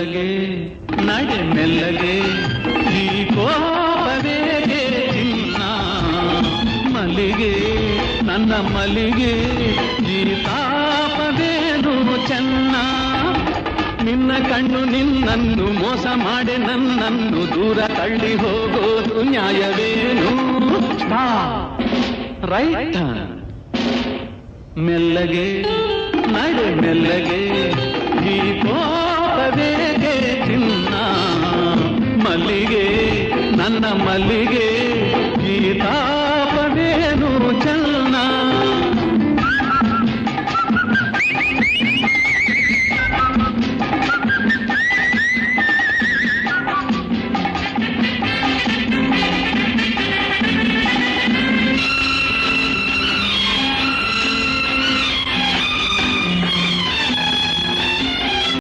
ಮೆಲ್ಲಗೆ ನಡೆ ಮೆಲ್ಲಗೆ ಈ ಕೋಪವೇಗೆ ಚಿನ್ನ ಮಲ್ಲಿಗೆ ನನ್ನ ಮಲ್ಲಿಗೆ ಈ ತಾಪವೇನು ಚೆನ್ನ ನಿನ್ನ ಕಣ್ಣು ನಿನ್ನನ್ನು ಮೋಸ ಮಾಡಿ ನನ್ನನ್ನು ದೂರ ತಳ್ಳಿ ಹೋಗೋದು ನ್ಯಾಯವೇನು ರೈಟ್ ಮೆಲ್ಲಗೆ ನಡೆ ಮೆಲ್ಲಗೆ ಈ ಕೋಪವೇಗೆ ಚಿನ್ನ ಮಲ್ಲಿಗೆ ನನ್ನ ಮಲ್ಲಿಗೆ ಈ ತಾಪವೇನು ಚೆನ್ನ